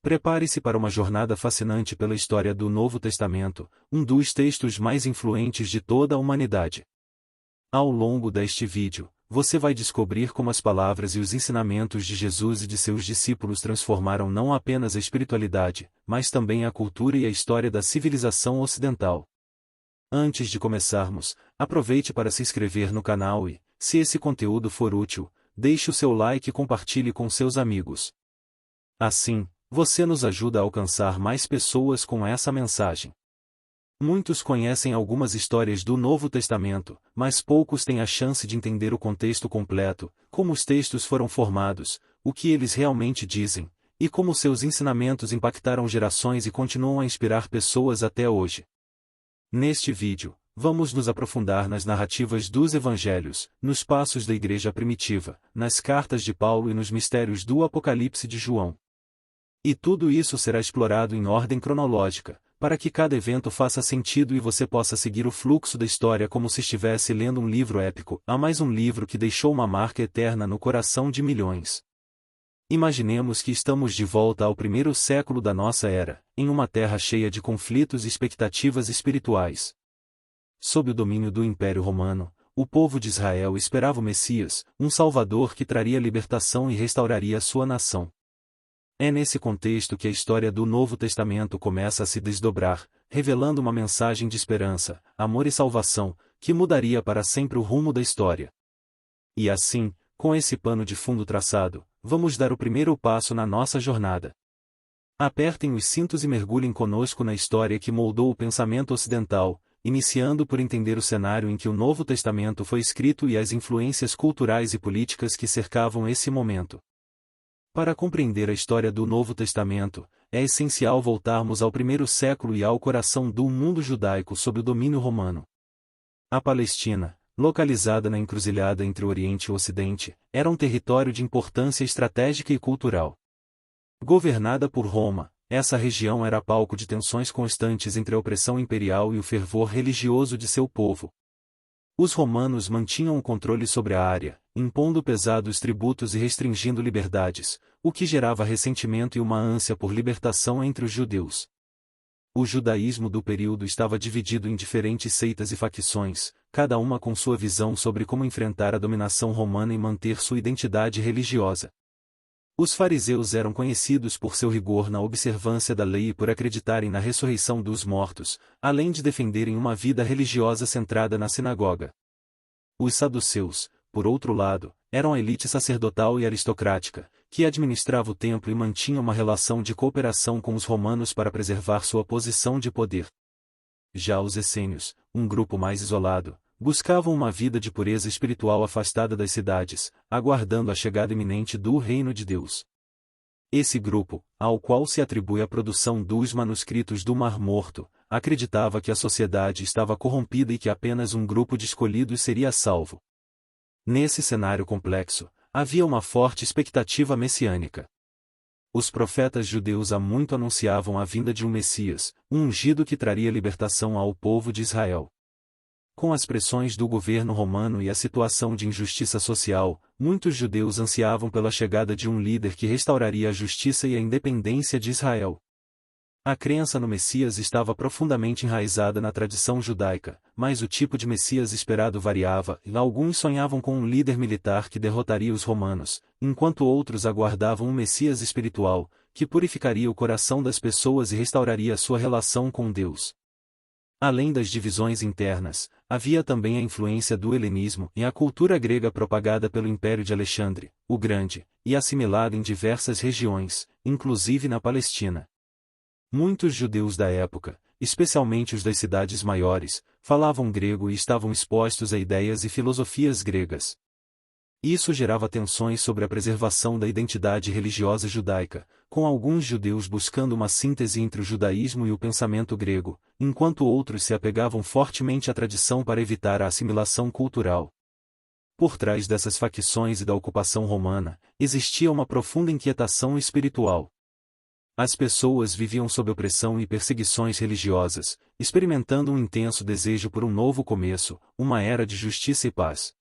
Prepare-se para uma jornada fascinante pela história do Novo Testamento, um dos textos mais influentes de toda a humanidade. Ao longo deste vídeo, você vai descobrir como as palavras e os ensinamentos de Jesus e de seus discípulos transformaram não apenas a espiritualidade, mas também a cultura e a história da civilização ocidental. Antes de começarmos, aproveite para se inscrever no canal e, se esse conteúdo for útil, deixe o seu like e compartilhe com seus amigos. Assim, você nos ajuda a alcançar mais pessoas com essa mensagem. Muitos conhecem algumas histórias do Novo Testamento, mas poucos têm a chance de entender o contexto completo, como os textos foram formados, o que eles realmente dizem, e como seus ensinamentos impactaram gerações e continuam a inspirar pessoas até hoje. Neste vídeo, vamos nos aprofundar nas narrativas dos Evangelhos, nos passos da Igreja primitiva, nas cartas de Paulo e nos mistérios do Apocalipse de João. E tudo isso será explorado em ordem cronológica, para que cada evento faça sentido e você possa seguir o fluxo da história como se estivesse lendo um livro épico, há mais um livro que deixou uma marca eterna no coração de milhões. Imaginemos que estamos de volta ao primeiro século da nossa era, em uma terra cheia de conflitos e expectativas espirituais. Sob o domínio do Império Romano, o povo de Israel esperava o Messias, um Salvador que traria libertação e restauraria sua nação. É nesse contexto que a história do Novo Testamento começa a se desdobrar, revelando uma mensagem de esperança, amor e salvação, que mudaria para sempre o rumo da história. E assim, com esse pano de fundo traçado, vamos dar o primeiro passo na nossa jornada. Apertem os cintos e mergulhem conosco na história que moldou o pensamento ocidental, iniciando por entender o cenário em que o Novo Testamento foi escrito e as influências culturais e políticas que cercavam esse momento. Para compreender a história do Novo Testamento, é essencial voltarmos ao primeiro século e ao coração do mundo judaico sob o domínio romano. A Palestina, localizada na encruzilhada entre o Oriente e o Ocidente, era um território de importância estratégica e cultural. Governada por Roma, essa região era palco de tensões constantes entre a opressão imperial e o fervor religioso de seu povo. Os romanos mantinham o controle sobre a área, impondo pesados tributos e restringindo liberdades, o que gerava ressentimento e uma ânsia por libertação entre os judeus. O judaísmo do período estava dividido em diferentes seitas e facções, cada uma com sua visão sobre como enfrentar a dominação romana e manter sua identidade religiosa. Os fariseus eram conhecidos por seu rigor na observância da lei e por acreditarem na ressurreição dos mortos, além de defenderem uma vida religiosa centrada na sinagoga. Os saduceus, por outro lado, eram a elite sacerdotal e aristocrática, que administrava o templo e mantinha uma relação de cooperação com os romanos para preservar sua posição de poder. Já os essênios, um grupo mais isolado, buscavam uma vida de pureza espiritual afastada das cidades, aguardando a chegada iminente do reino de Deus. Esse grupo, ao qual se atribui a produção dos manuscritos do Mar Morto, acreditava que a sociedade estava corrompida e que apenas um grupo de escolhidos seria salvo. Nesse cenário complexo, havia uma forte expectativa messiânica. Os profetas judeus há muito anunciavam a vinda de um Messias, um ungido que traria libertação ao povo de Israel. Com as pressões do governo romano e a situação de injustiça social, muitos judeus ansiavam pela chegada de um líder que restauraria a justiça e a independência de Israel. A crença no Messias estava profundamente enraizada na tradição judaica, mas o tipo de Messias esperado variava, e alguns sonhavam com um líder militar que derrotaria os romanos, enquanto outros aguardavam um Messias espiritual, que purificaria o coração das pessoas e restauraria sua relação com Deus. Além das divisões internas, havia também a influência do helenismo e a cultura grega propagada pelo Império de Alexandre, o Grande, e assimilada em diversas regiões, inclusive na Palestina. Muitos judeus da época, especialmente os das cidades maiores, falavam grego e estavam expostos a ideias e filosofias gregas. Isso gerava tensões sobre a preservação da identidade religiosa judaica, com alguns judeus buscando uma síntese entre o judaísmo e o pensamento grego, enquanto outros se apegavam fortemente à tradição para evitar a assimilação cultural. Por trás dessas facções e da ocupação romana, existia uma profunda inquietação espiritual. As pessoas viviam sob opressão e perseguições religiosas, experimentando um intenso desejo por um novo começo, uma era de justiça e paz.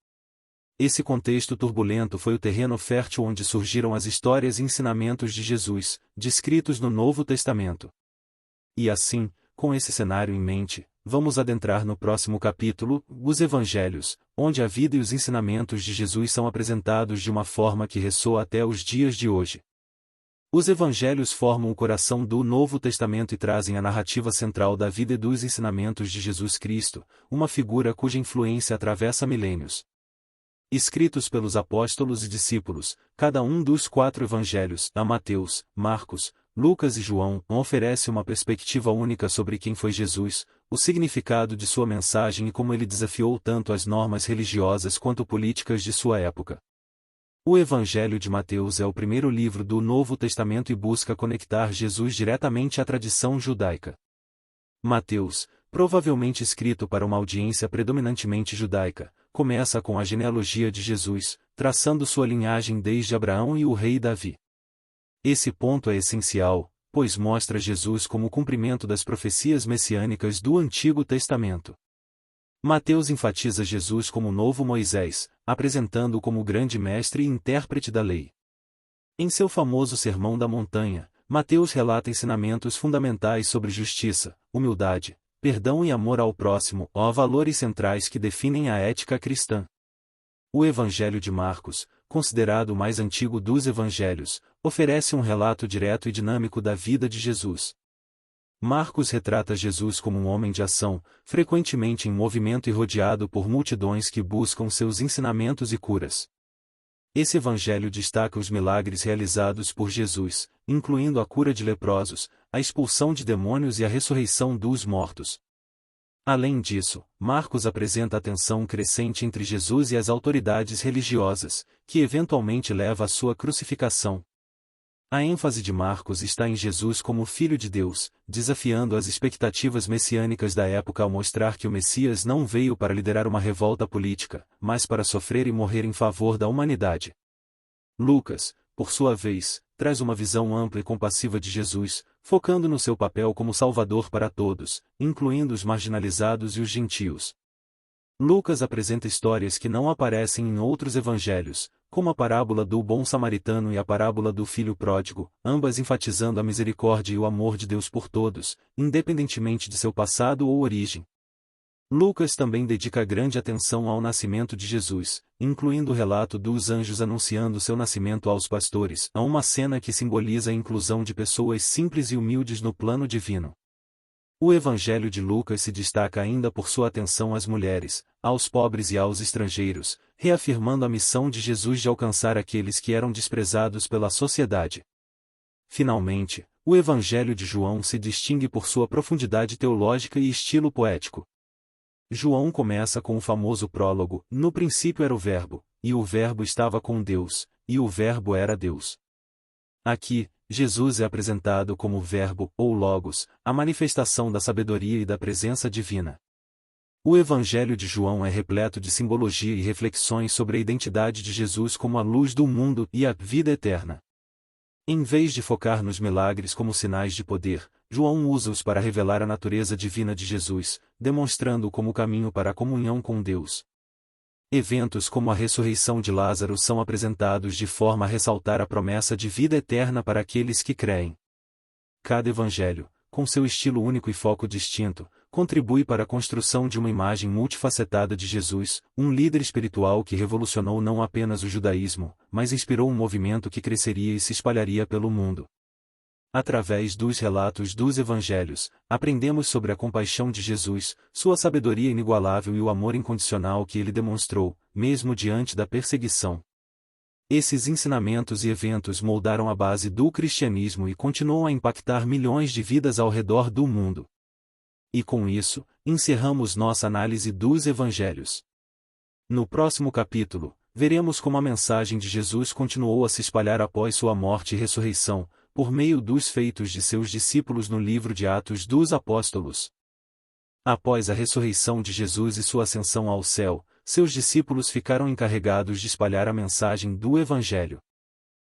Esse contexto turbulento foi o terreno fértil onde surgiram as histórias e ensinamentos de Jesus, descritos no Novo Testamento. E assim, com esse cenário em mente, vamos adentrar no próximo capítulo, os Evangelhos, onde a vida e os ensinamentos de Jesus são apresentados de uma forma que ressoa até os dias de hoje. Os Evangelhos formam o coração do Novo Testamento e trazem a narrativa central da vida e dos ensinamentos de Jesus Cristo, uma figura cuja influência atravessa milênios. Escritos pelos apóstolos e discípulos, cada um dos 4 evangelhos, a Mateus, Marcos, Lucas e João, oferece uma perspectiva única sobre quem foi Jesus, o significado de sua mensagem e como ele desafiou tanto as normas religiosas quanto políticas de sua época. O Evangelho de Mateus é o primeiro livro do Novo Testamento e busca conectar Jesus diretamente à tradição judaica. Mateus, provavelmente escrito para uma audiência predominantemente judaica, começa com a genealogia de Jesus, traçando sua linhagem desde Abraão e o rei Davi. Esse ponto é essencial, pois mostra Jesus como o cumprimento das profecias messiânicas do Antigo Testamento. Mateus enfatiza Jesus como o novo Moisés, apresentando-o como grande mestre e intérprete da lei. Em seu famoso Sermão da Montanha, Mateus relata ensinamentos fundamentais sobre justiça, humildade, perdão e amor ao próximo, valores centrais que definem a ética cristã. O Evangelho de Marcos, considerado o mais antigo dos evangelhos, oferece um relato direto e dinâmico da vida de Jesus. Marcos retrata Jesus como um homem de ação, frequentemente em movimento e rodeado por multidões que buscam seus ensinamentos e curas. Esse evangelho destaca os milagres realizados por Jesus, incluindo a cura de leprosos, a expulsão de demônios e a ressurreição dos mortos. Além disso, Marcos apresenta a tensão crescente entre Jesus e as autoridades religiosas, que eventualmente leva à sua crucificação. A ênfase de Marcos está em Jesus como Filho de Deus, desafiando as expectativas messiânicas da época ao mostrar que o Messias não veio para liderar uma revolta política, mas para sofrer e morrer em favor da humanidade. Lucas, por sua vez, traz uma visão ampla e compassiva de Jesus, focando no seu papel como Salvador para todos, incluindo os marginalizados e os gentios. Lucas apresenta histórias que não aparecem em outros evangelhos, como a parábola do bom samaritano e a parábola do filho pródigo, ambas enfatizando a misericórdia e o amor de Deus por todos, independentemente de seu passado ou origem. Lucas também dedica grande atenção ao nascimento de Jesus, incluindo o relato dos anjos anunciando seu nascimento aos pastores, a uma cena que simboliza a inclusão de pessoas simples e humildes no plano divino. O Evangelho de Lucas se destaca ainda por sua atenção às mulheres, aos pobres e aos estrangeiros, reafirmando a missão de Jesus de alcançar aqueles que eram desprezados pela sociedade. Finalmente, o Evangelho de João se distingue por sua profundidade teológica e estilo poético. João começa com o famoso prólogo: "No princípio era o Verbo, e o Verbo estava com Deus, e o Verbo era Deus." Aqui, Jesus é apresentado como o Verbo, ou Logos, a manifestação da sabedoria e da presença divina. O Evangelho de João é repleto de simbologia e reflexões sobre a identidade de Jesus como a luz do mundo e a vida eterna. Em vez de focar nos milagres como sinais de poder, João usa-os para revelar a natureza divina de Jesus, demonstrando-o como o caminho para a comunhão com Deus. Eventos como a ressurreição de Lázaro são apresentados de forma a ressaltar a promessa de vida eterna para aqueles que creem. Cada evangelho, com seu estilo único e foco distinto, contribui para a construção de uma imagem multifacetada de Jesus, um líder espiritual que revolucionou não apenas o judaísmo, mas inspirou um movimento que cresceria e se espalharia pelo mundo. Através dos relatos dos evangelhos, aprendemos sobre a compaixão de Jesus, sua sabedoria inigualável e o amor incondicional que ele demonstrou, mesmo diante da perseguição. Esses ensinamentos e eventos moldaram a base do cristianismo e continuam a impactar milhões de vidas ao redor do mundo. E com isso, encerramos nossa análise dos evangelhos. No próximo capítulo, veremos como a mensagem de Jesus continuou a se espalhar após sua morte e ressurreição, por meio dos feitos de seus discípulos no livro de Atos dos Apóstolos. Após a ressurreição de Jesus e sua ascensão ao céu, seus discípulos ficaram encarregados de espalhar a mensagem do Evangelho.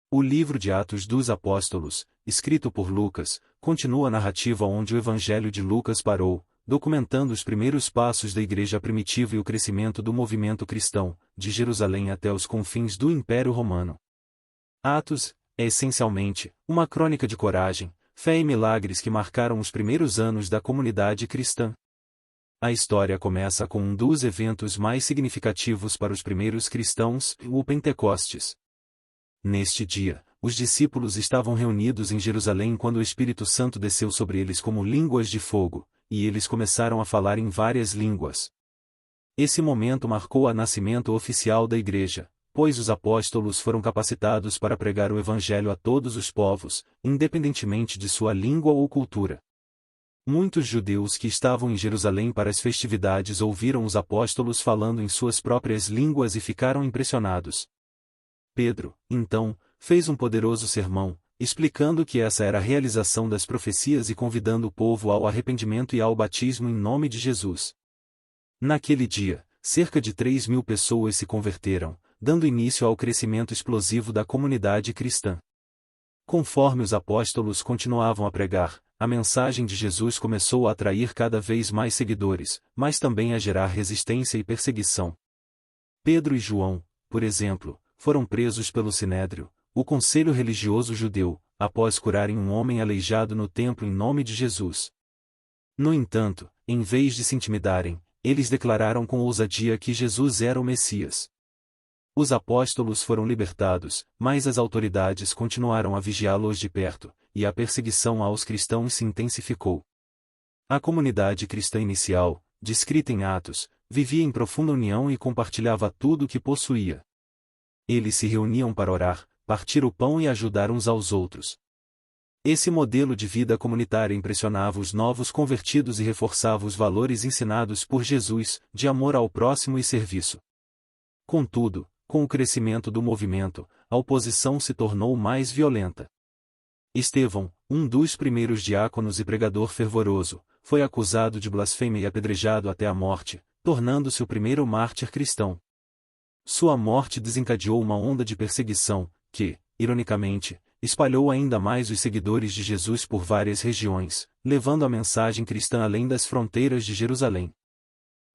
O livro de Atos dos Apóstolos, escrito por Lucas, continua a narrativa onde o Evangelho de Lucas parou, documentando os primeiros passos da igreja primitiva e o crescimento do movimento cristão, de Jerusalém até os confins do Império Romano. Atos é essencialmente uma crônica de coragem, fé e milagres que marcaram os primeiros anos da comunidade cristã. A história começa com um dos eventos mais significativos para os primeiros cristãos, o Pentecostes. Neste dia, os discípulos estavam reunidos em Jerusalém quando o Espírito Santo desceu sobre eles como línguas de fogo, e eles começaram a falar em várias línguas. Esse momento marcou o nascimento oficial da igreja, pois os apóstolos foram capacitados para pregar o evangelho a todos os povos, independentemente de sua língua ou cultura. Muitos judeus que estavam em Jerusalém para as festividades ouviram os apóstolos falando em suas próprias línguas e ficaram impressionados. Pedro, então, fez um poderoso sermão, explicando que essa era a realização das profecias e convidando o povo ao arrependimento e ao batismo em nome de Jesus. Naquele dia, cerca de 3.000 pessoas se converteram, dando início ao crescimento explosivo da comunidade cristã. Conforme os apóstolos continuavam a pregar, a mensagem de Jesus começou a atrair cada vez mais seguidores, mas também a gerar resistência e perseguição. Pedro e João, por exemplo, foram presos pelo Sinédrio, o conselho religioso judeu, após curarem um homem aleijado no templo em nome de Jesus. No entanto, em vez de se intimidarem, eles declararam com ousadia que Jesus era o Messias. Os apóstolos foram libertados, mas as autoridades continuaram a vigiá-los de perto, e a perseguição aos cristãos se intensificou. A comunidade cristã inicial, descrita em Atos, vivia em profunda união e compartilhava tudo o que possuía. Eles se reuniam para orar, partir o pão e ajudar uns aos outros. Esse modelo de vida comunitária impressionava os novos convertidos e reforçava os valores ensinados por Jesus, de amor ao próximo e serviço. Contudo, com o crescimento do movimento, a oposição se tornou mais violenta. Estevão, um dos primeiros diáconos e pregador fervoroso, foi acusado de blasfêmia e apedrejado até a morte, tornando-se o primeiro mártir cristão. Sua morte desencadeou uma onda de perseguição, que, ironicamente, espalhou ainda mais os seguidores de Jesus por várias regiões, levando a mensagem cristã além das fronteiras de Jerusalém.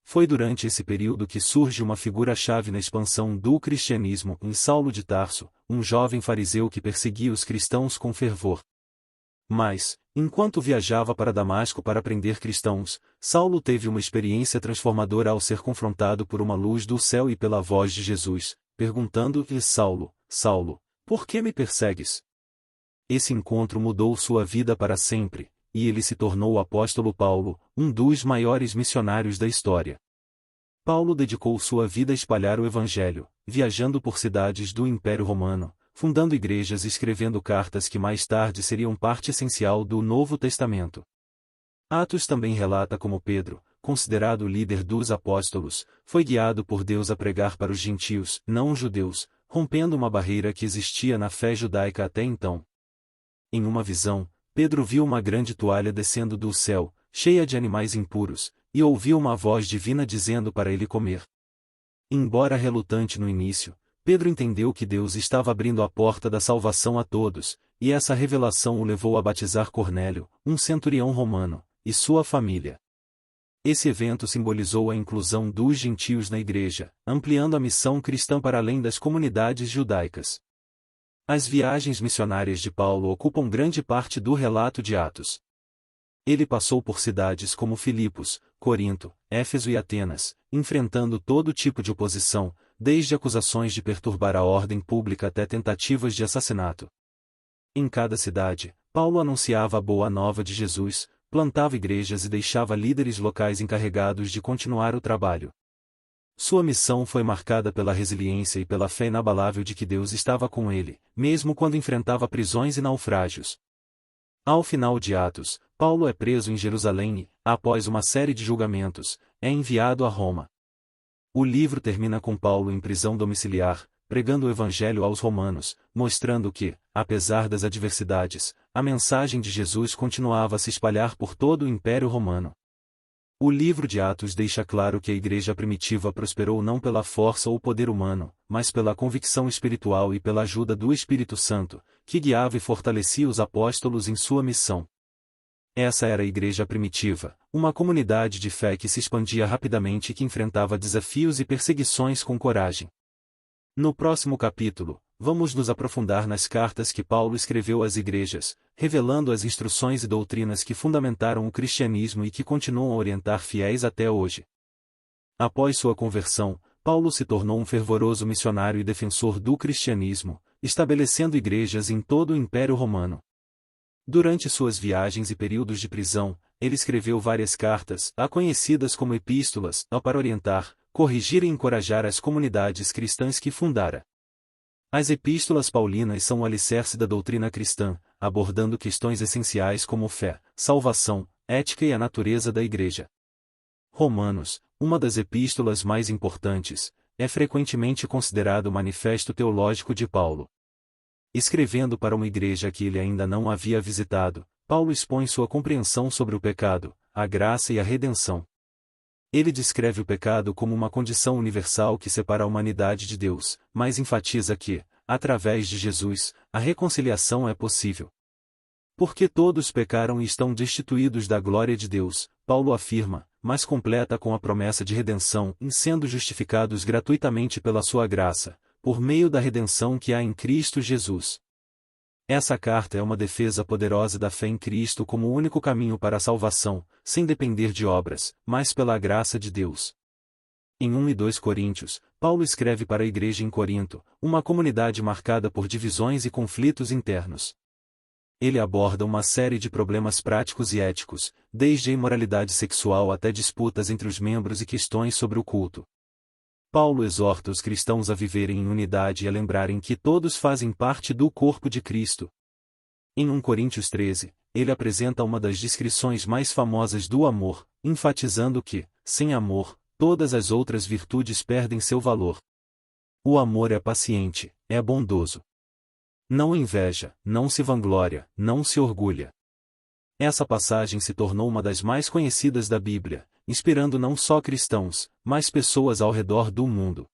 Foi durante esse período que surge uma figura-chave na expansão do cristianismo, em Saulo de Tarso, um jovem fariseu que perseguia os cristãos com fervor. Mas, enquanto viajava para Damasco para prender cristãos, Saulo teve uma experiência transformadora ao ser confrontado por uma luz do céu e pela voz de Jesus, perguntando-lhe: Saulo, Saulo, por que me persegues? Esse encontro mudou sua vida para sempre, e ele se tornou o apóstolo Paulo, um dos maiores missionários da história. Paulo dedicou sua vida a espalhar o evangelho, viajando por cidades do Império Romano, fundando igrejas e escrevendo cartas que mais tarde seriam parte essencial do Novo Testamento. Atos também relata como Pedro, considerado o líder dos apóstolos, foi guiado por Deus a pregar para os gentios, não judeus, rompendo uma barreira que existia na fé judaica até então. Em uma visão, Pedro viu uma grande toalha descendo do céu, cheia de animais impuros, e ouviu uma voz divina dizendo para ele comer. Embora relutante no início, Pedro entendeu que Deus estava abrindo a porta da salvação a todos, e essa revelação o levou a batizar Cornélio, um centurião romano, e sua família. Esse evento simbolizou a inclusão dos gentios na igreja, ampliando a missão cristã para além das comunidades judaicas. As viagens missionárias de Paulo ocupam grande parte do relato de Atos. Ele passou por cidades como Filipos, Corinto, Éfeso e Atenas, enfrentando todo tipo de oposição, desde acusações de perturbar a ordem pública até tentativas de assassinato. Em cada cidade, Paulo anunciava a boa nova de Jesus, plantava igrejas e deixava líderes locais encarregados de continuar o trabalho. Sua missão foi marcada pela resiliência e pela fé inabalável de que Deus estava com ele, mesmo quando enfrentava prisões e naufrágios. Ao final de Atos, Paulo é preso em Jerusalém e, após uma série de julgamentos, é enviado a Roma. O livro termina com Paulo em prisão domiciliar, pregando o evangelho aos romanos, mostrando que, apesar das adversidades, a mensagem de Jesus continuava a se espalhar por todo o Império Romano. O livro de Atos deixa claro que a igreja primitiva prosperou não pela força ou poder humano, mas pela convicção espiritual e pela ajuda do Espírito Santo, que guiava e fortalecia os apóstolos em sua missão. Essa era a igreja primitiva, uma comunidade de fé que se expandia rapidamente e que enfrentava desafios e perseguições com coragem. No próximo capítulo, vamos nos aprofundar nas cartas que Paulo escreveu às igrejas, revelando as instruções e doutrinas que fundamentaram o cristianismo e que continuam a orientar fiéis até hoje. Após sua conversão, Paulo se tornou um fervoroso missionário e defensor do cristianismo, estabelecendo igrejas em todo o Império Romano. Durante suas viagens e períodos de prisão, ele escreveu várias cartas, conhecidas como epístolas, para orientar, corrigir e encorajar as comunidades cristãs que fundara. As epístolas paulinas são o alicerce da doutrina cristã, abordando questões essenciais como fé, salvação, ética e a natureza da igreja. Romanos, uma das epístolas mais importantes, é frequentemente considerado o manifesto teológico de Paulo. Escrevendo para uma igreja que ele ainda não havia visitado, Paulo expõe sua compreensão sobre o pecado, a graça e a redenção. Ele descreve o pecado como uma condição universal que separa a humanidade de Deus, mas enfatiza que, através de Jesus, a reconciliação é possível. Porque todos pecaram e estão destituídos da glória de Deus, Paulo afirma, mas completa com a promessa de redenção, em sendo justificados gratuitamente pela sua graça, por meio da redenção que há em Cristo Jesus. Essa carta é uma defesa poderosa da fé em Cristo como o único caminho para a salvação, sem depender de obras, mas pela graça de Deus. Em 1 e 2 Coríntios, Paulo escreve para a igreja em Corinto, uma comunidade marcada por divisões e conflitos internos. Ele aborda uma série de problemas práticos e éticos, desde a imoralidade sexual até disputas entre os membros e questões sobre o culto. Paulo exorta os cristãos a viverem em unidade e a lembrarem que todos fazem parte do corpo de Cristo. Em 1 Coríntios 13, ele apresenta uma das descrições mais famosas do amor, enfatizando que, sem amor, todas as outras virtudes perdem seu valor. O amor é paciente, é bondoso. Não inveja, não se vangloria, não se orgulha. Essa passagem se tornou uma das mais conhecidas da Bíblia, inspirando não só cristãos, mas pessoas ao redor do mundo.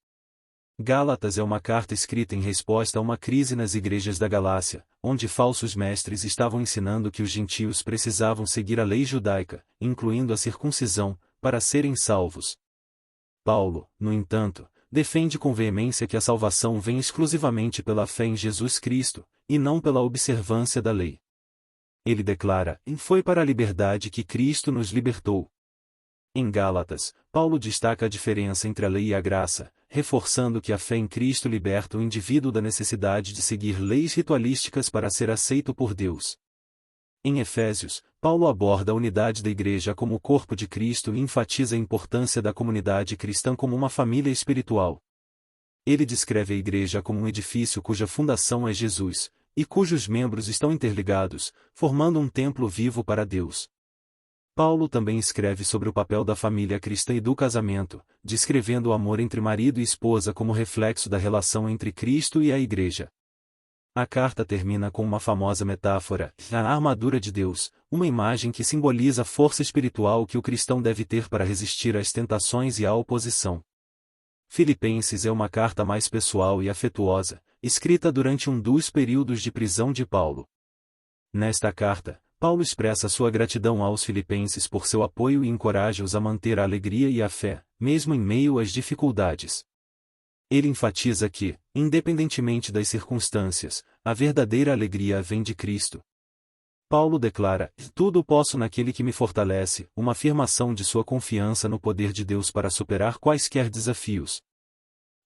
Gálatas é uma carta escrita em resposta a uma crise nas igrejas da Galácia, onde falsos mestres estavam ensinando que os gentios precisavam seguir a lei judaica, incluindo a circuncisão, para serem salvos. Paulo, no entanto, defende com veemência que a salvação vem exclusivamente pela fé em Jesus Cristo, e não pela observância da lei. Ele declara: "Foi para a liberdade que Cristo nos libertou." Em Gálatas, Paulo destaca a diferença entre a lei e a graça, reforçando que a fé em Cristo liberta o indivíduo da necessidade de seguir leis ritualísticas para ser aceito por Deus. Em Efésios, Paulo aborda a unidade da igreja como o corpo de Cristo e enfatiza a importância da comunidade cristã como uma família espiritual. Ele descreve a igreja como um edifício cuja fundação é Jesus, e cujos membros estão interligados, formando um templo vivo para Deus. Paulo também escreve sobre o papel da família cristã e do casamento, descrevendo o amor entre marido e esposa como reflexo da relação entre Cristo e a igreja. A carta termina com uma famosa metáfora, a armadura de Deus, uma imagem que simboliza a força espiritual que o cristão deve ter para resistir às tentações e à oposição. Filipenses é uma carta mais pessoal e afetuosa, escrita durante um dos períodos de prisão de Paulo. Nesta carta, Paulo expressa sua gratidão aos filipenses por seu apoio e encoraja-os a manter a alegria e a fé, mesmo em meio às dificuldades. Ele enfatiza que, independentemente das circunstâncias, a verdadeira alegria vem de Cristo. Paulo declara: "Tudo posso naquele que me fortalece", uma afirmação de sua confiança no poder de Deus para superar quaisquer desafios.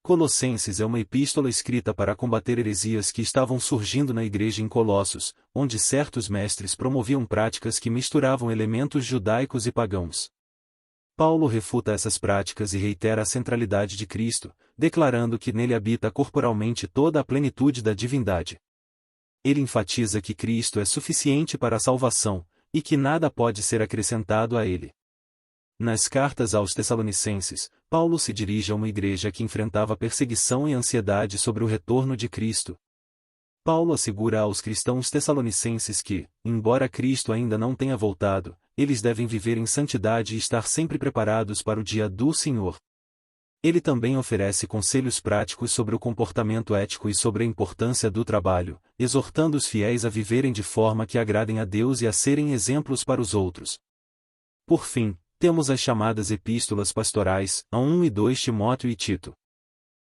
Colossenses é uma epístola escrita para combater heresias que estavam surgindo na igreja em Colossos, onde certos mestres promoviam práticas que misturavam elementos judaicos e pagãos. Paulo refuta essas práticas e reitera a centralidade de Cristo, declarando que nele habita corporalmente toda a plenitude da divindade. Ele enfatiza que Cristo é suficiente para a salvação, e que nada pode ser acrescentado a ele. Nas cartas aos Tessalonicenses, Paulo se dirige a uma igreja que enfrentava perseguição e ansiedade sobre o retorno de Cristo. Paulo assegura aos cristãos tessalonicenses que, embora Cristo ainda não tenha voltado, eles devem viver em santidade e estar sempre preparados para o dia do Senhor. Ele também oferece conselhos práticos sobre o comportamento ético e sobre a importância do trabalho, exortando os fiéis a viverem de forma que agradem a Deus e a serem exemplos para os outros. Por fim, temos as chamadas epístolas pastorais, a 1 e 2 Timóteo e Tito.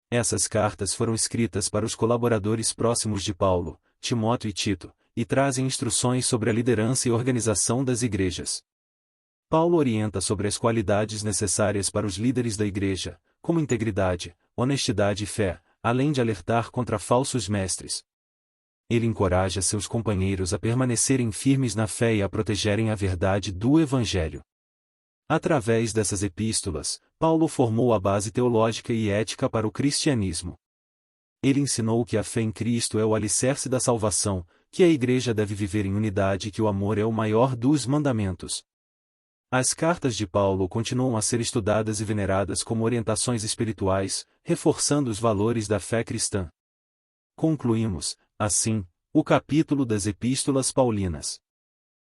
Essas cartas foram escritas para os colaboradores próximos de Paulo, Timóteo e Tito, e trazem instruções sobre a liderança e organização das igrejas. Paulo orienta sobre as qualidades necessárias para os líderes da igreja, como integridade, honestidade e fé, além de alertar contra falsos mestres. Ele encoraja seus companheiros a permanecerem firmes na fé e a protegerem a verdade do Evangelho. Através dessas epístolas, Paulo formou a base teológica e ética para o cristianismo. Ele ensinou que a fé em Cristo é o alicerce da salvação, que a igreja deve viver em unidade e que o amor é o maior dos mandamentos. As cartas de Paulo continuam a ser estudadas e veneradas como orientações espirituais, reforçando os valores da fé cristã. Concluímos, assim, o capítulo das Epístolas Paulinas.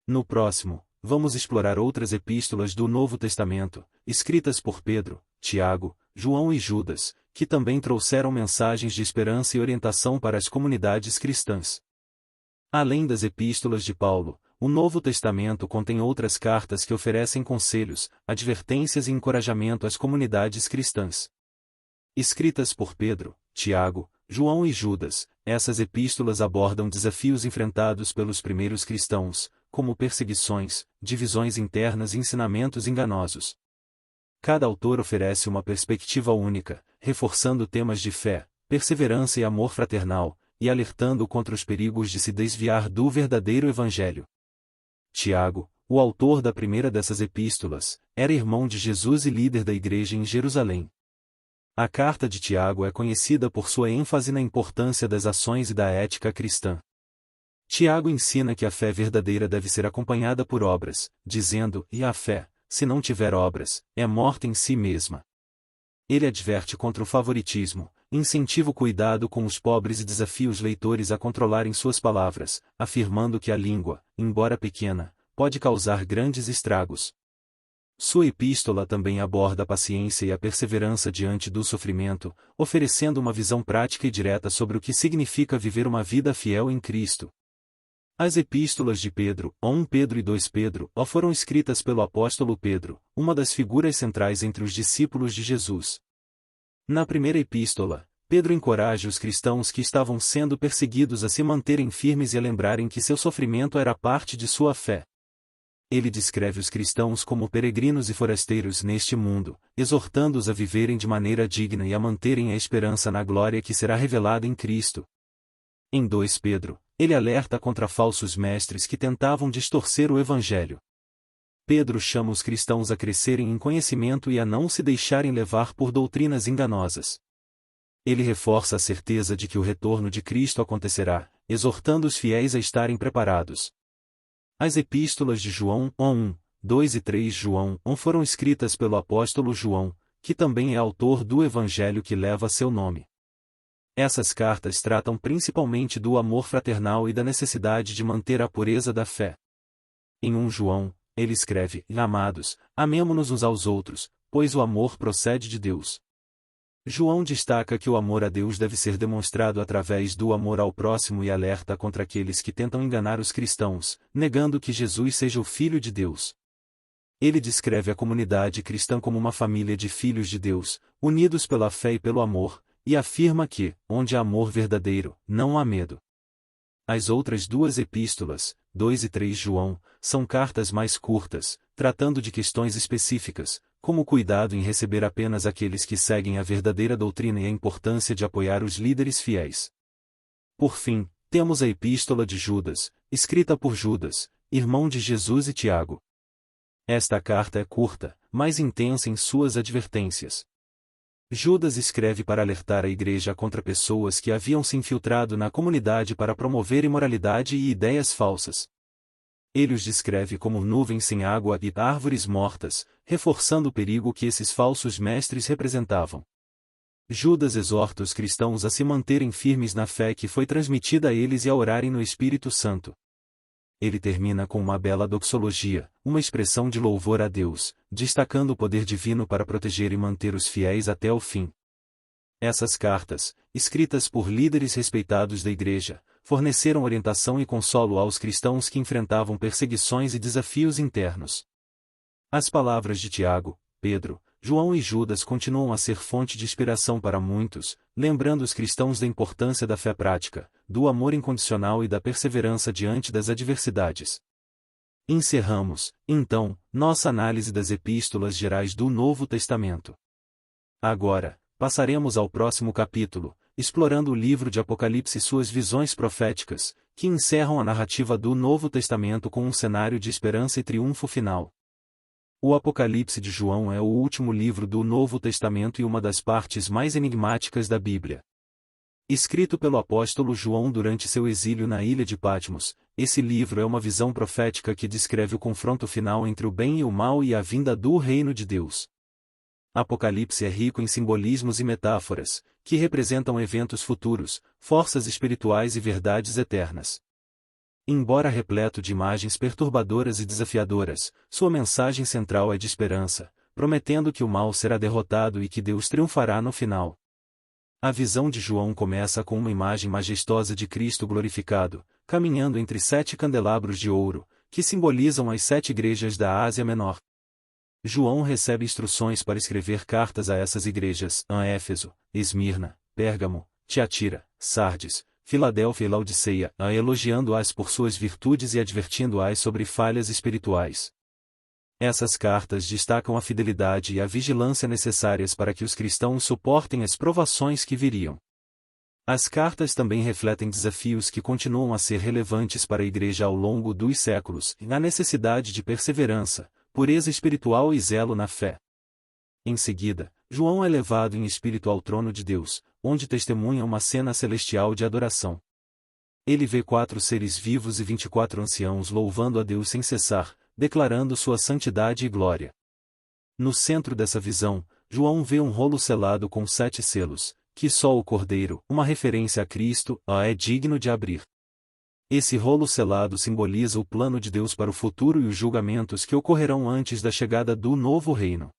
No próximo, vamos explorar outras epístolas do Novo Testamento, escritas por Pedro, Tiago, João e Judas, que também trouxeram mensagens de esperança e orientação para as comunidades cristãs. Além das epístolas de Paulo, o Novo Testamento contém outras cartas que oferecem conselhos, advertências e encorajamento às comunidades cristãs. Escritas por Pedro, Tiago, João e Judas, essas epístolas abordam desafios enfrentados pelos primeiros cristãos, como perseguições, divisões internas e ensinamentos enganosos. Cada autor oferece uma perspectiva única, reforçando temas de fé, perseverança e amor fraternal, e alertando contra os perigos de se desviar do verdadeiro Evangelho. Tiago, o autor da primeira dessas epístolas, era irmão de Jesus e líder da igreja em Jerusalém. A carta de Tiago é conhecida por sua ênfase na importância das ações e da ética cristã. Tiago ensina que a fé verdadeira deve ser acompanhada por obras, dizendo: "E a fé, se não tiver obras, é morta em si mesma." Ele adverte contra o favoritismo, incentiva o cuidado com os pobres e desafia os leitores a controlarem suas palavras, afirmando que a língua, embora pequena, pode causar grandes estragos. Sua epístola também aborda a paciência e a perseverança diante do sofrimento, oferecendo uma visão prática e direta sobre o que significa viver uma vida fiel em Cristo. As epístolas de Pedro, 1 Pedro e 2 Pedro, foram escritas pelo apóstolo Pedro, uma das figuras centrais entre os discípulos de Jesus. Na primeira epístola, Pedro encoraja os cristãos que estavam sendo perseguidos a se manterem firmes e a lembrarem que seu sofrimento era parte de sua fé. Ele descreve os cristãos como peregrinos e forasteiros neste mundo, exortando-os a viverem de maneira digna e a manterem a esperança na glória que será revelada em Cristo. Em 2 Pedro, ele alerta contra falsos mestres que tentavam distorcer o Evangelho. Pedro chama os cristãos a crescerem em conhecimento e a não se deixarem levar por doutrinas enganosas. Ele reforça a certeza de que o retorno de Cristo acontecerá, exortando os fiéis a estarem preparados. As epístolas de João 1, 2 e 3 João 1 foram escritas pelo apóstolo João, que também é autor do Evangelho que leva seu nome. Essas cartas tratam principalmente do amor fraternal e da necessidade de manter a pureza da fé. Em 1 João, ele escreve: "Amados, amemo-nos uns aos outros, pois o amor procede de Deus." João destaca que o amor a Deus deve ser demonstrado através do amor ao próximo e alerta contra aqueles que tentam enganar os cristãos, negando que Jesus seja o Filho de Deus. Ele descreve a comunidade cristã como uma família de filhos de Deus, unidos pela fé e pelo amor, e afirma que, onde há amor verdadeiro, não há medo. As outras duas epístolas, 2 e 3 João, são cartas mais curtas, tratando de questões específicas, como o cuidado em receber apenas aqueles que seguem a verdadeira doutrina e a importância de apoiar os líderes fiéis. Por fim, temos a epístola de Judas, escrita por Judas, irmão de Jesus e Tiago. Esta carta é curta, mas intensa em suas advertências. Judas escreve para alertar a igreja contra pessoas que haviam se infiltrado na comunidade para promover imoralidade e ideias falsas. Ele os descreve como nuvens sem água e árvores mortas, reforçando o perigo que esses falsos mestres representavam. Judas exorta os cristãos a se manterem firmes na fé que foi transmitida a eles e a orarem no Espírito Santo. ele termina com uma bela doxologia, uma expressão de louvor a Deus, destacando o poder divino para proteger e manter os fiéis até o fim. Essas cartas, escritas por líderes respeitados da Igreja, forneceram orientação e consolo aos cristãos que enfrentavam perseguições e desafios internos. As palavras de Tiago, Pedro, João e Judas continuam a ser fonte de inspiração para muitos, lembrando os cristãos da importância da fé prática, do amor incondicional e da perseverança diante das adversidades. Encerramos, então, nossa análise das epístolas gerais do Novo Testamento. Agora, passaremos ao próximo capítulo, explorando o livro de Apocalipse e suas visões proféticas, que encerram a narrativa do Novo Testamento com um cenário de esperança e triunfo final. O Apocalipse de João é o último livro do Novo Testamento e uma das partes mais enigmáticas da Bíblia. Escrito pelo apóstolo João durante seu exílio na ilha de Patmos, esse livro é uma visão profética que descreve o confronto final entre o bem e o mal e a vinda do reino de Deus. Apocalipse é rico em simbolismos e metáforas, que representam eventos futuros, forças espirituais e verdades eternas. Embora repleto de imagens perturbadoras e desafiadoras, sua mensagem central é de esperança, prometendo que o mal será derrotado e que Deus triunfará no final. A visão de João começa com uma imagem majestosa de Cristo glorificado, caminhando entre 7 candelabros de ouro, que simbolizam as 7 igrejas da Ásia Menor. João recebe instruções para escrever cartas a essas igrejas: Éfeso, Esmirna, Pérgamo, Tiatira, Sardes, Filadélfia e Laodiceia, elogiando-as por suas virtudes e advertindo-as sobre falhas espirituais. Essas cartas destacam a fidelidade e a vigilância necessárias para que os cristãos suportem as provações que viriam. As cartas também refletem desafios que continuam a ser relevantes para a Igreja ao longo dos séculos, a necessidade de perseverança, pureza espiritual e zelo na fé. Em seguida, João é levado em espírito ao trono de Deus, onde testemunha uma cena celestial de adoração. Ele vê 4 seres vivos e 24 anciãos louvando a Deus sem cessar, declarando sua santidade e glória. No centro dessa visão, João vê um rolo selado com 7 selos, que só o Cordeiro, uma referência a Cristo, é digno de abrir. Esse rolo selado simboliza o plano de Deus para o futuro e os julgamentos que ocorrerão antes da chegada do novo reino.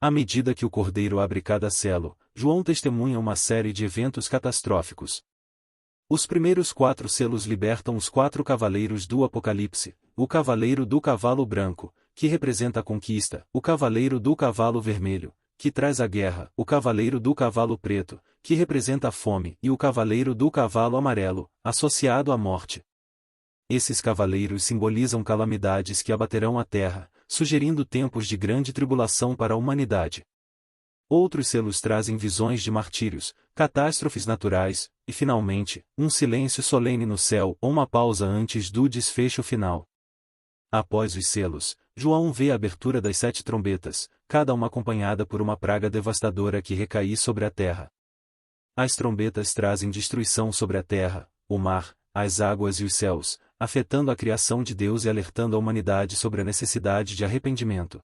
À medida que o Cordeiro abre cada selo, João testemunha uma série de eventos catastróficos. Os primeiros 4 selos libertam os 4 cavaleiros do Apocalipse: o cavaleiro do cavalo branco, que representa a conquista; o cavaleiro do cavalo vermelho, que traz a guerra; o cavaleiro do cavalo preto, que representa a fome; e o cavaleiro do cavalo amarelo, associado à morte. Esses cavaleiros simbolizam calamidades que abaterão a terra, sugerindo tempos de grande tribulação para a humanidade. Outros selos trazem visões de martírios, catástrofes naturais, e finalmente, um silêncio solene no céu ou uma pausa antes do desfecho final. Após os selos, João vê a abertura das 7 trombetas, cada uma acompanhada por uma praga devastadora que recai sobre a terra. As trombetas trazem destruição sobre a terra, o mar, as águas e os céus, afetando a criação de Deus e alertando a humanidade sobre a necessidade de arrependimento.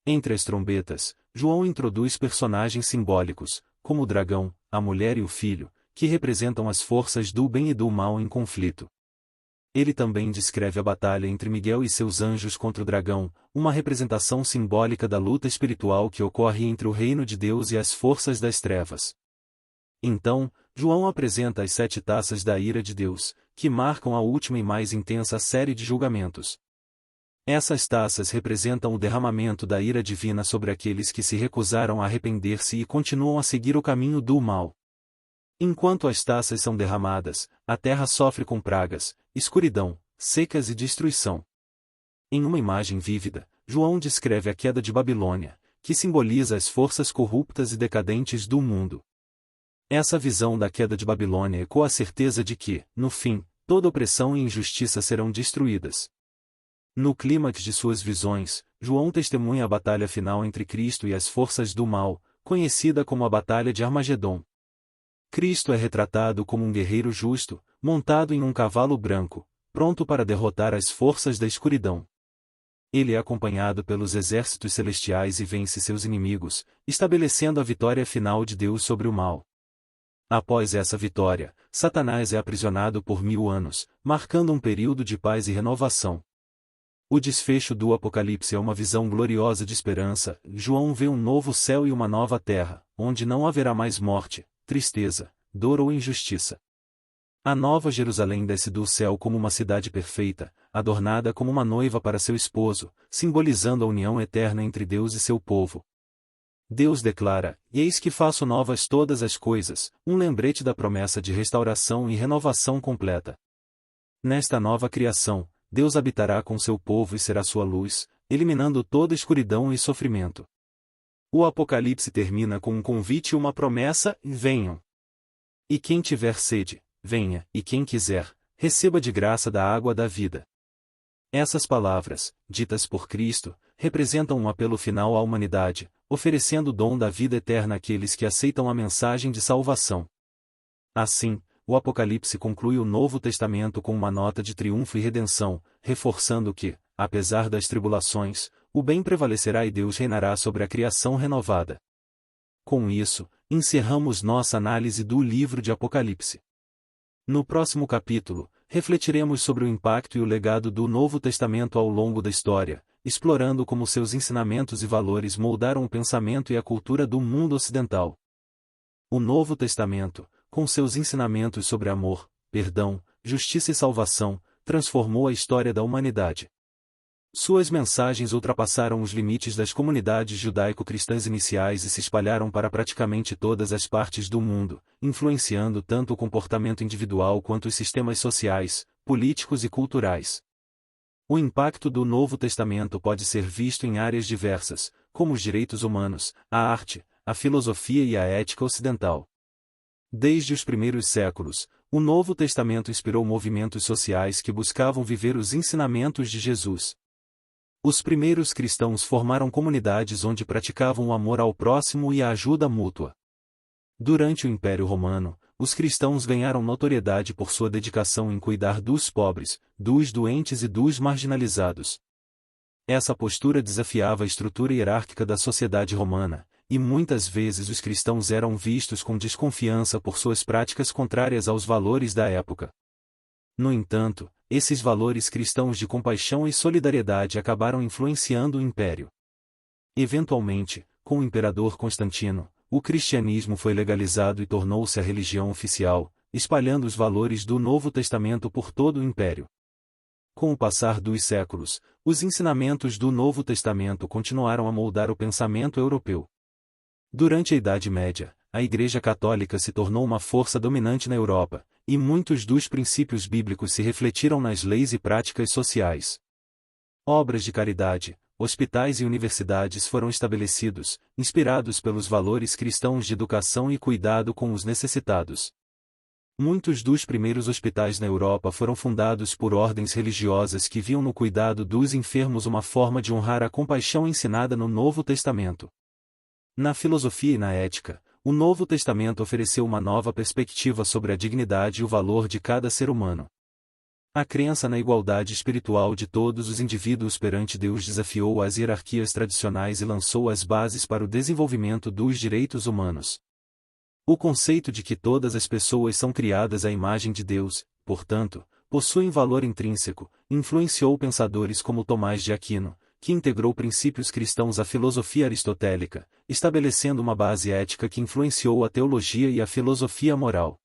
Entre as trombetas, João introduz personagens simbólicos, como o dragão, a mulher e o filho, que representam as forças do bem e do mal em conflito. Ele também descreve a batalha entre Miguel e seus anjos contra o dragão, uma representação simbólica da luta espiritual que ocorre entre o reino de Deus e as forças das trevas. Então, João apresenta as 7 taças da ira de Deus, que marcam a última e mais intensa série de julgamentos. Essas taças representam o derramamento da ira divina sobre aqueles que se recusaram a arrepender-se e continuam a seguir o caminho do mal. Enquanto as taças são derramadas, a terra sofre com pragas, escuridão, secas e destruição. Em uma imagem vívida, João descreve a queda de Babilônia, que simboliza as forças corruptas e decadentes do mundo. Essa visão da queda de Babilônia ecoa a certeza de que, no fim, toda opressão e injustiça serão destruídas. No clímax de suas visões, João testemunha a batalha final entre Cristo e as forças do mal, conhecida como a Batalha de Armagedon. Cristo é retratado como um guerreiro justo, montado em um cavalo branco, pronto para derrotar as forças da escuridão. Ele é acompanhado pelos exércitos celestiais e vence seus inimigos, estabelecendo a vitória final de Deus sobre o mal. Após essa vitória, Satanás é aprisionado por 1000 anos, marcando um período de paz e renovação. O desfecho do Apocalipse é uma visão gloriosa de esperança. João vê um novo céu e uma nova terra, onde não haverá mais morte, tristeza, dor ou injustiça. A nova Jerusalém desce do céu como uma cidade perfeita, adornada como uma noiva para seu esposo, simbolizando a união eterna entre Deus e seu povo. Deus declara: "Eis que faço novas todas as coisas", um lembrete da promessa de restauração e renovação completa. Nesta nova criação, Deus habitará com seu povo e será sua luz, eliminando toda escuridão e sofrimento. O Apocalipse termina com um convite e uma promessa: venham. E quem tiver sede, venha, e quem quiser, receba de graça da água da vida. Essas palavras, ditas por Cristo, representam um apelo final à humanidade, oferecendo o dom da vida eterna àqueles que aceitam a mensagem de salvação. Assim, o Apocalipse conclui o Novo Testamento com uma nota de triunfo e redenção, reforçando que, apesar das tribulações, o bem prevalecerá e Deus reinará sobre a criação renovada. Com isso, encerramos nossa análise do livro de Apocalipse. No próximo capítulo, refletiremos sobre o impacto e o legado do Novo Testamento ao longo da história, explorando como seus ensinamentos e valores moldaram o pensamento e a cultura do mundo ocidental. O Novo Testamento, com seus ensinamentos sobre amor, perdão, justiça e salvação, transformou a história da humanidade. Suas mensagens ultrapassaram os limites das comunidades judaico-cristãs iniciais e se espalharam para praticamente todas as partes do mundo, influenciando tanto o comportamento individual quanto os sistemas sociais, políticos e culturais. O impacto do Novo Testamento pode ser visto em áreas diversas, como os direitos humanos, a arte, a filosofia e a ética ocidental. Desde os primeiros séculos, o Novo Testamento inspirou movimentos sociais que buscavam viver os ensinamentos de Jesus. Os primeiros cristãos formaram comunidades onde praticavam o amor ao próximo e a ajuda mútua. Durante o Império Romano, os cristãos ganharam notoriedade por sua dedicação em cuidar dos pobres, dos doentes e dos marginalizados. Essa postura desafiava a estrutura hierárquica da sociedade romana, e muitas vezes os cristãos eram vistos com desconfiança por suas práticas contrárias aos valores da época. No entanto, esses valores cristãos de compaixão e solidariedade acabaram influenciando o império. Eventualmente, com o imperador Constantino, o cristianismo foi legalizado e tornou-se a religião oficial, espalhando os valores do Novo Testamento por todo o império. Com o passar dos séculos, os ensinamentos do Novo Testamento continuaram a moldar o pensamento europeu. Durante a Idade Média, a Igreja Católica se tornou uma força dominante na Europa, e muitos dos princípios bíblicos se refletiram nas leis e práticas sociais. Obras de caridade, hospitais e universidades foram estabelecidos, inspirados pelos valores cristãos de educação e cuidado com os necessitados. Muitos dos primeiros hospitais na Europa foram fundados por ordens religiosas que viam no cuidado dos enfermos uma forma de honrar a compaixão ensinada no Novo Testamento. Na filosofia e na ética, o Novo Testamento ofereceu uma nova perspectiva sobre a dignidade e o valor de cada ser humano. A crença na igualdade espiritual de todos os indivíduos perante Deus desafiou as hierarquias tradicionais e lançou as bases para o desenvolvimento dos direitos humanos. O conceito de que todas as pessoas são criadas à imagem de Deus, portanto, possuem valor intrínseco, influenciou pensadores como Tomás de Aquino, que integrou princípios cristãos à filosofia aristotélica, estabelecendo uma base ética que influenciou a teologia e a filosofia moral.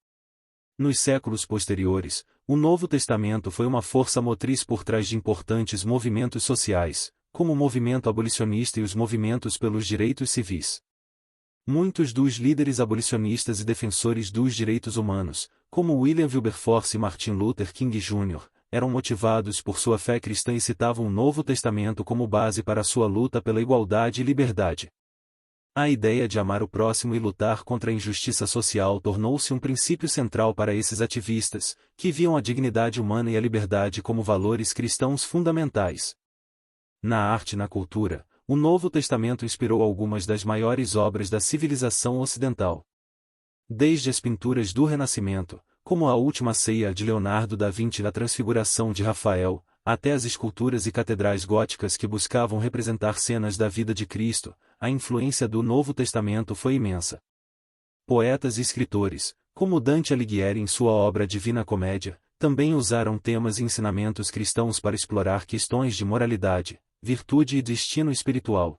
Nos séculos posteriores, o Novo Testamento foi uma força motriz por trás de importantes movimentos sociais, como o movimento abolicionista e os movimentos pelos direitos civis. Muitos dos líderes abolicionistas e defensores dos direitos humanos, como William Wilberforce e Martin Luther King Jr., eram motivados por sua fé cristã e citavam o Novo Testamento como base para sua luta pela igualdade e liberdade. A ideia de amar o próximo e lutar contra a injustiça social tornou-se um princípio central para esses ativistas, que viam a dignidade humana e a liberdade como valores cristãos fundamentais. Na arte e na cultura, o Novo Testamento inspirou algumas das maiores obras da civilização ocidental. Desde as pinturas do Renascimento, como A Última Ceia de Leonardo da Vinci e A Transfiguração de Rafael, até as esculturas e catedrais góticas que buscavam representar cenas da vida de Cristo, a influência do Novo Testamento foi imensa. Poetas e escritores, Como Dante Alighieri em sua obra Divina Comédia, também usaram temas e ensinamentos cristãos para explorar questões de moralidade, virtude e destino espiritual.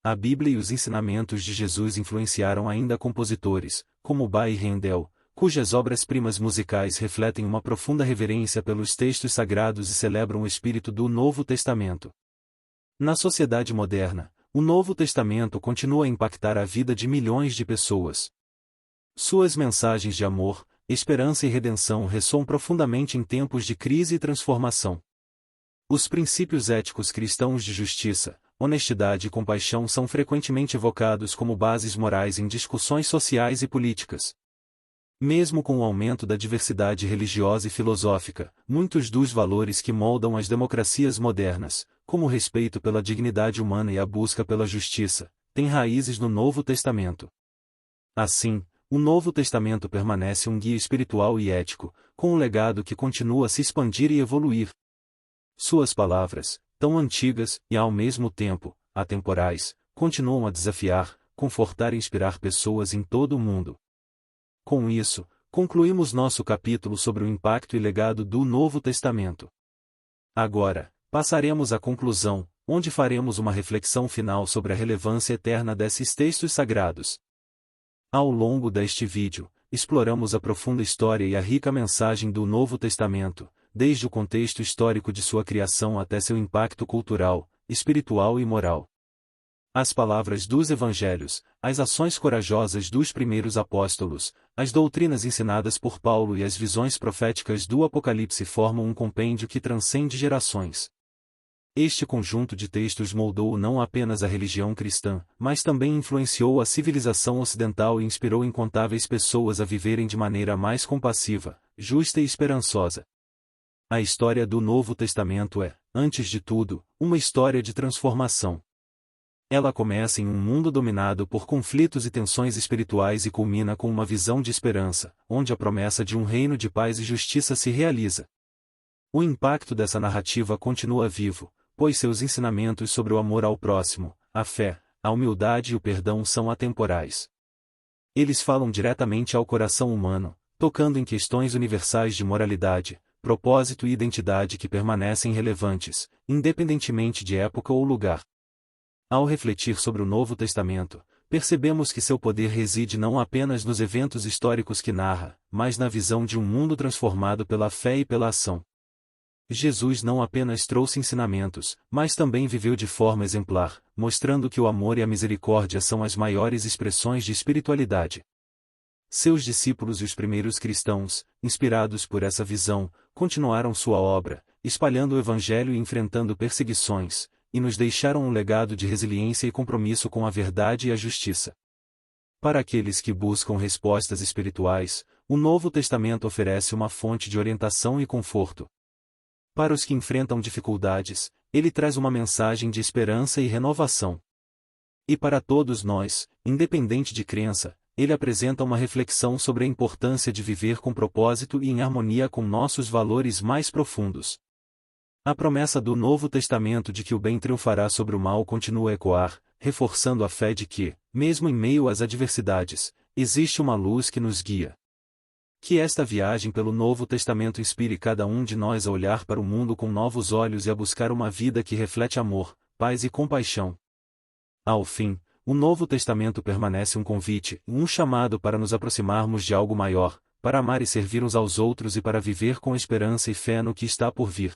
A Bíblia e os ensinamentos de Jesus influenciaram ainda compositores, como Bach e Handel, cujas obras-primas musicais refletem uma profunda reverência pelos textos sagrados e celebram o espírito do Novo Testamento. Na sociedade moderna, o Novo Testamento continua a impactar a vida de milhões de pessoas. Suas mensagens de amor, esperança e redenção ressoam profundamente em tempos de crise e transformação. Os princípios éticos cristãos de justiça, honestidade e compaixão são frequentemente evocados como bases morais em discussões sociais e políticas. Mesmo com o aumento da diversidade religiosa e filosófica, muitos dos valores que moldam as democracias modernas, como o respeito pela dignidade humana e a busca pela justiça, têm raízes no Novo Testamento. Assim, o Novo Testamento permanece um guia espiritual e ético, com um legado que continua a se expandir e evoluir. Suas palavras, tão antigas e ao mesmo tempo atemporais, continuam a desafiar, confortar e inspirar pessoas em todo o mundo. Com isso, concluímos nosso capítulo sobre o impacto e legado do Novo Testamento. Agora, passaremos à conclusão, onde faremos uma reflexão final sobre a relevância eterna desses textos sagrados. Ao longo deste vídeo, exploramos a profunda história e a rica mensagem do Novo Testamento, desde o contexto histórico de sua criação até seu impacto cultural, espiritual e moral. As palavras dos evangelhos, as ações corajosas dos primeiros apóstolos, as doutrinas ensinadas por Paulo e as visões proféticas do Apocalipse formam um compêndio que transcende gerações. Este conjunto de textos moldou não apenas a religião cristã, mas também influenciou a civilização ocidental e inspirou incontáveis pessoas a viverem de maneira mais compassiva, justa e esperançosa. A história do Novo Testamento é, antes de tudo, uma história de transformação. Ela começa em um mundo dominado por conflitos e tensões espirituais e culmina com uma visão de esperança, onde a promessa de um reino de paz e justiça se realiza. O impacto dessa narrativa continua vivo, pois seus ensinamentos sobre o amor ao próximo, a fé, a humildade e o perdão são atemporais. Eles falam diretamente ao coração humano, tocando em questões universais de moralidade, propósito e identidade que permanecem relevantes, independentemente de época ou lugar. Ao refletir sobre o Novo Testamento, percebemos que seu poder reside não apenas nos eventos históricos que narra, mas na visão de um mundo transformado pela fé e pela ação. Jesus não apenas trouxe ensinamentos, mas também viveu de forma exemplar, mostrando que o amor e a misericórdia são as maiores expressões de espiritualidade. Seus discípulos e os primeiros cristãos, inspirados por essa visão, continuaram sua obra, espalhando o Evangelho e enfrentando perseguições, e nos deixaram um legado de resiliência e compromisso com a verdade e a justiça. Para aqueles que buscam respostas espirituais, o Novo Testamento oferece uma fonte de orientação e conforto. Para os que enfrentam dificuldades, ele traz uma mensagem de esperança e renovação. E para todos nós, independente de crença, ele apresenta uma reflexão sobre a importância de viver com propósito e em harmonia com nossos valores mais profundos. A promessa do Novo Testamento de que o bem triunfará sobre o mal continua a ecoar, reforçando a fé de que, mesmo em meio às adversidades, existe uma luz que nos guia. Que esta viagem pelo Novo Testamento inspire cada um de nós a olhar para o mundo com novos olhos e a buscar uma vida que reflete amor, paz e compaixão. Ao fim, o Novo Testamento permanece um convite, um chamado para nos aproximarmos de algo maior, para amar e servir uns aos outros e para viver com esperança e fé no que está por vir.